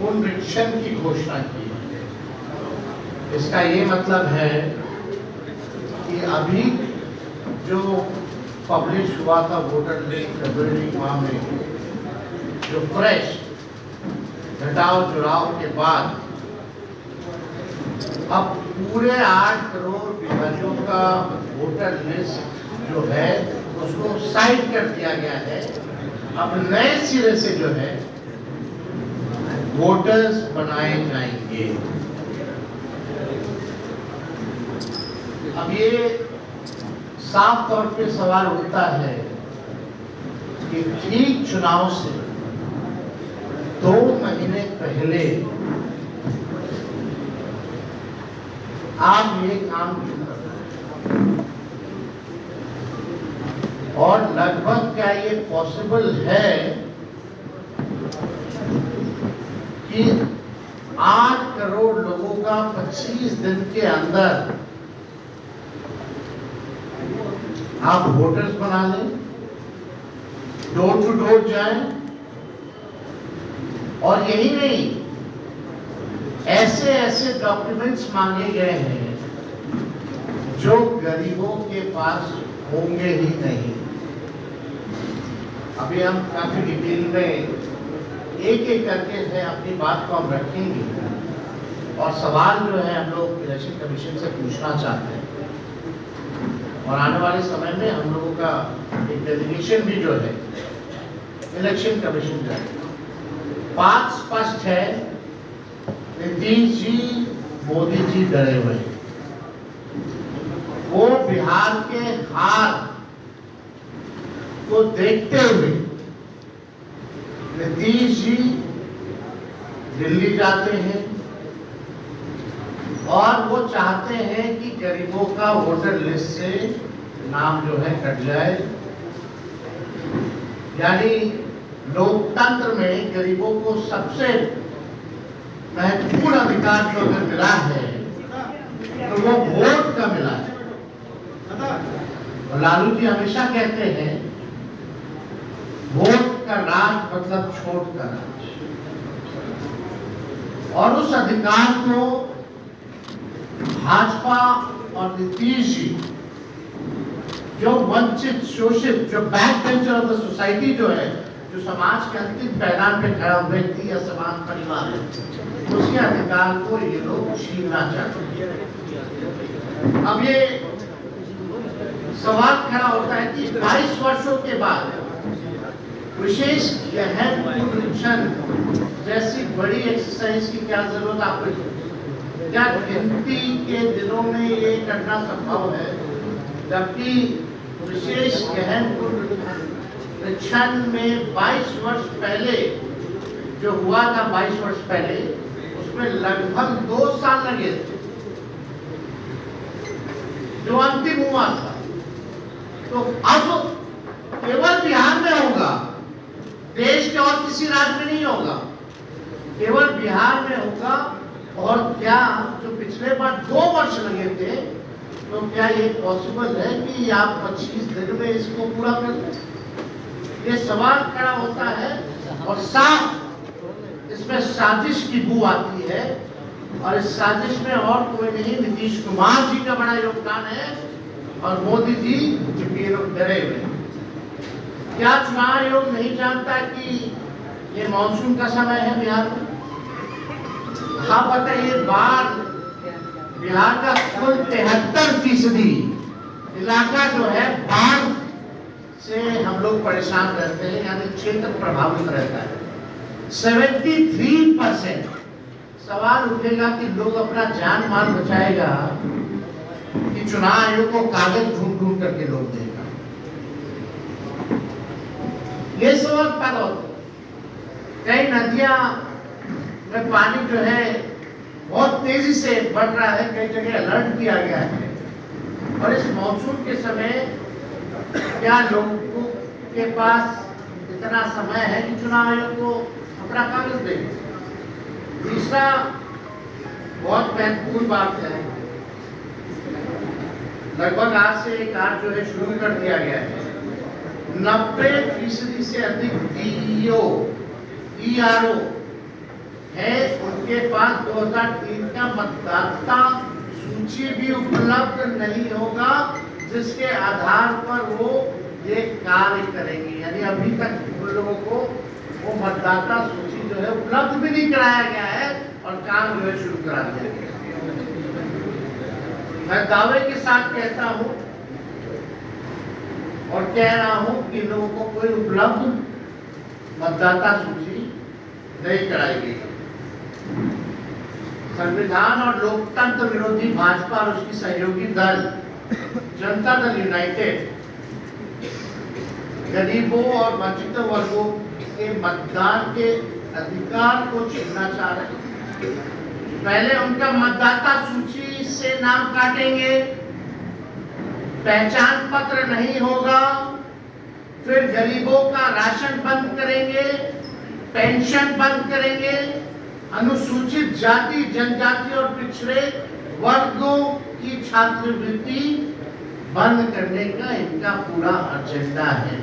पुनरीक्षण की घोषणा की है। इसका ये मतलब है कि अभी जो पब्लिश हुआ था वोटर लिस्ट फरवरी माह में, जो फ्रेश घटाव जुड़ाव के बाद अब पूरे 8 करोड़ बिहारियों का वोटर लिस्ट जो है उसको साइड कर दिया गया है। अब नए सिरे से जो है वोटर्स बनाए जाएंगे। अब ये साफ तौर पे सवाल उठता है कि ठीक चुनाव से 2 महीने पहले आप ये काम क्यों कर रहे हैं, और लगभग क्या ये पॉसिबल है कि 8 करोड़ लोगों का 25 दिन के अंदर आप वोटर्स बना लें, डोर टू डोर जाएं, और यही नहीं, ऐसे ऐसे डॉक्यूमेंट्स मांगे गए हैं जो गरीबों के पास होंगे ही नहीं। अभी हम काफी डिटेल में एक एक करके है अपनी बात को हम रखेंगे, और सवाल जो है हम लोग इलेक्शन कमीशन से पूछना चाहते हैं, और आने वाले समय में हम लोगों का एक डेलीगेशन भी जो है इलेक्शन कमीशन जाएगा। बात स्पष्ट है, नीतीश जी, मोदी जी डरे हुए हैं। वो बिहार के हार को देखते हुए नीतीश जी दिल्ली जाते हैं और वो चाहते हैं कि गरीबों का वोटर लिस्ट से नाम जो है कट जाए। यानी लोकतंत्र में गरीबों को सबसे महत्वपूर्ण अधिकार जो अगर मिला है तो वो वोट का मिला है। और लालू जी हमेशा कहते हैं वोट का राज मतलब छोट का राज, और उस अधिकार को भाजपा और नीतीश जी, जो वंचित, शोषित, जो back bencher of the society जो है, जो समाज के अंतिम पैदान पे खड़ा व्यक्ति या समाज परिवार है, उसके अधिकार को ये लोग छीनना चाहते हैं। अब ये सवाल खड़ा होता है कि 22 वर्षों के बाद विशेष गहन पुनरीक्षण जैसी बड़ी एक्सरसाइज की क्या जरूरत आपको? क्या गिनती के दिनों में ये करना संभव है? जबकि विशेष गहन पुनरीक्षण में 22 वर्ष पहले जो हुआ था, 22 वर्ष पहले उसमें लगभग 2 साल लगे थे जो अंतिम हुआ था। तो अब केवल बिहार में होगा, देश के और किसी राज्य में नहीं होगा, केवल बिहार में होगा। और क्या जो पिछले बार 2 वर्ष लगे थे, तो क्या ये पॉसिबल है कि आप 25 दिन में इसको पूरा कर दें? ये सवाल खड़ा होता है, और साफ इसमें साजिश की बू आती है, और इस साजिश में और कोई नहीं, नीतीश कुमार जी का बड़ा योगदान है और मोदी जी ये लोग डरे हुए। क्या चुनाव आयोग नहीं जानता कि ये मानसून का समय है बिहार में? हाँ, बताइए, बाढ़ बिहार का कुल 73% इलाका जो है बाढ़ से हम लोग परेशान रहते हैं, यानी क्षेत्र प्रभावित रहता है। 73% सवाल उठेगा कि लोग अपना जान माल बचाएगा कि चुनाव आयोग को कागज ढूंढ ढूंढ करके लोग देगा? ये सवाल पैदा होता है। कई नदियां में पानी जो है बहुत तेजी से बढ़ रहा है, कई जगह अलर्ट किया गया है, और इस मॉनसून के समय क्या लोगों के पास इतना समय है कि चुनाव आयोग को अपना कागज देंगे? तीसरा बहुत महत्वपूर्ण बात है, लगभग आज से एक कार्य जो है शुरू कर दिया गया है। 90% से अधिक DEO, ERO है उनके पास 2003 का मतदाता सूची भी उपलब्ध नहीं होगा जिसके आधार पर वो ये कार्य करेंगे। यानी अभी तक उन लोगों को वो मतदाता सूची जो है उपलब्ध भी नहीं कराया गया है और काम जो है शुरू करा दिया गया। मैं दावे के साथ कहता हूं और कह रहा हूं कि लोगों को कोई उपलब्ध मतदाता सूची नहीं कराई गई। संविधान और लोकतंत्र विरोधी भाजपा और उसकी सहयोगी दल जनता दल यूनाइटेड गरीबों और वंचित वर्गों के मतदान के अधिकार को छीनना चाह रहे हैं। पहले उनका मतदाता सूची से नाम काटेंगे, पहचान पत्र नहीं होगा, फिर गरीबों का राशन बंद करेंगे, पेंशन बंद करेंगे, अनुसूचित जाति जनजाति और पिछड़े वर्गों की छात्रवृत्ति बंद करने का इनका पूरा एजेंडा है।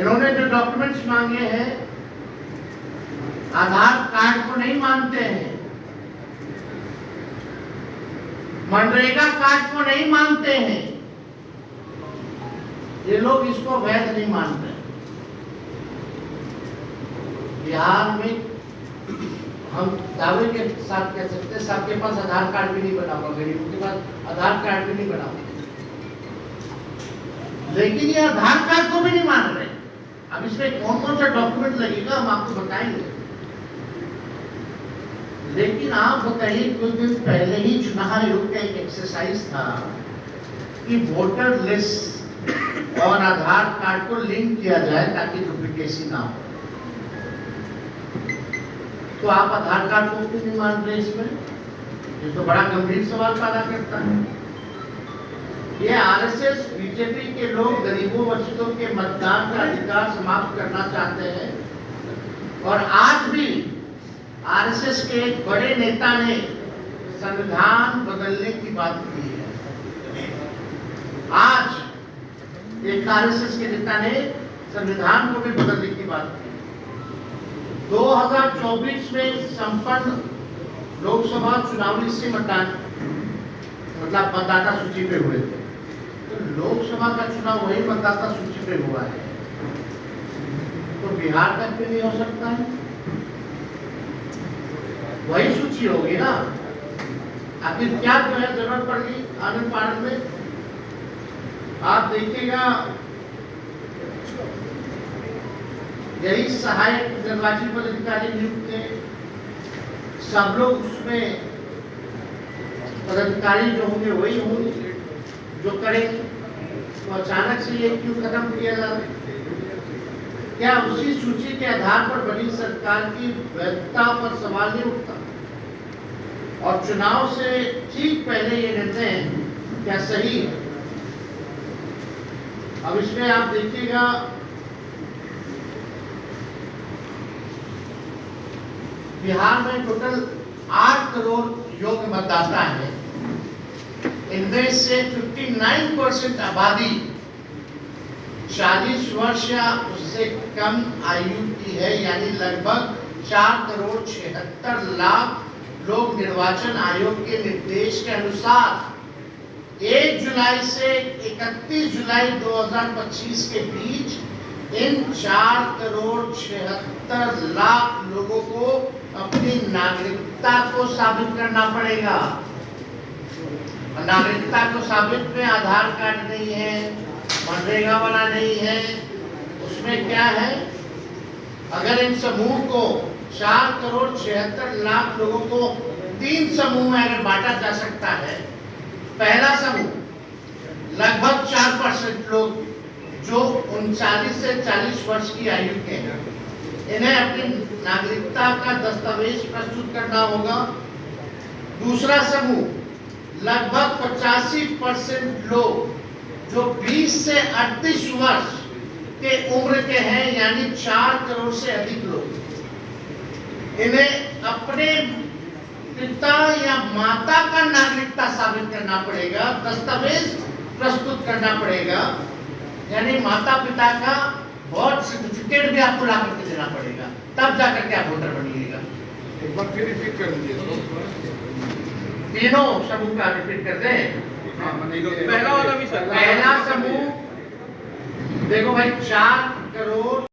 इन्होंने जो डॉक्यूमेंट्स मांगे हैं, आधार कार्ड को नहीं मानते हैं, मनरेगा कार्ड को नहीं मानते हैं, ये लोग इसको वैध नहीं मानते। बिहार में हम दावे के साथ कह सकते हैं सबके पास आधार कार्ड भी नहीं बना हुआ, गरीबों के पास आधार कार्ड भी नहीं बना हुआ, लेकिन ये आधार कार्ड को भी नहीं मान रहे। अब इसमें कौन कौन सा डॉक्यूमेंट लगेगा हम आपको बताएंगे। लेकिन आप बताइए, कुछ दिन पहले ही चुनाव आयोग का एक एक्सरसाइज था कि वोटर लिस्ट और आधार कार्ड को लिंक किया जाए ताकि डुप्लीकेसी ना हो। तो आप आधार कार्ड को क्यों नहीं मान रहे इसमें? ये तो बड़ा गंभीर सवाल पैदा करता है। ये आरएसएस बीजेपी के लोग गरीबों वंचितों के मतदान का अधिकार समाप्त करना चाहते हैं और आज भी आरएसएस के एक बड़े नेता ने संविधान बदलने की बात की है। आज एक आरएसएस के नेता ने संविधान को भी बदलने की बात की। 2024 में संपन्न लोकसभा चुनाव से मतदान मतलब मतदाता सूची पे हुए थे, तो लोकसभा का चुनाव वही मतदाता सूची पे हुआ है, तो बिहार का क्यों नहीं हो सकता है? वही सूची होगी ना। आखिर क्या जो है जरूरत पड़ गई आनंद पार्क में? आप देखिएगा, यही सहायक निर्वाचन पदाधिकारी नियुक्त थे, सब लोग उसमें पदाधिकारी जो होंगे वही होंगे जो करेंगे, तो अचानक से ये क्यों खत्म किया जा रहा है? क्या उसी सूची के आधार पर बनी सरकार की वैधता पर सवाल नहीं उठता? और चुनाव से ठीक पहले ये निर्णय क्या सही है? अब इसमें आप देखिएगा, बिहार में टोटल 8 करोड़ योग्य मतदाता है। इनमें से 59% आबादी 40 वर्ष या उससे कम आयु की है, यानी लगभग 4,76,00,000 लोग निर्वाचन आयोग के निर्देश के अनुसार 1 जुलाई से 31 जुलाई 2025 के बीच इन 4,76,00,000 लोगों को अपनी नागरिकता को साबित करना पड़ेगा। नागरिकता को साबित में आधार कार्ड नहीं है, मनरेगा वाला नहीं है, उसमें क्या है? अगर इन समूह को 4,76,00,000 लोगों को 3 समूह में अगर बांटा जा सकता है, पहला समूह लगभग 4% लोग जो 39 से 40 वर्ष की आयु के हैं, इन्हें अपनी नागरिकता का दस्तावेज प्रस्तुत करना होगा। दूसरा समूह लगभग 85% लोग जो 20 से 38 वर्ष के उम्र के हैं, यानी 4 करोड़ से अधिक लोग, इन्हें अपने पिता या माता का नागरिकता साबित करना पड़ेगा, दस्तावेज प्रस्तुत करना पड़ेगा, यानी माता पिता का बर्थ सर्टिफिकेट भी आपको ला करके देना पड़ेगा, तब जाकर के आप वोटर बनिएगा। एक बार फिर रिपीट कर दीजिए। तीनों समूह का रिपीट कर दें। पहला वाला भी सर। पहला समूह देखो भाई 4 करोड़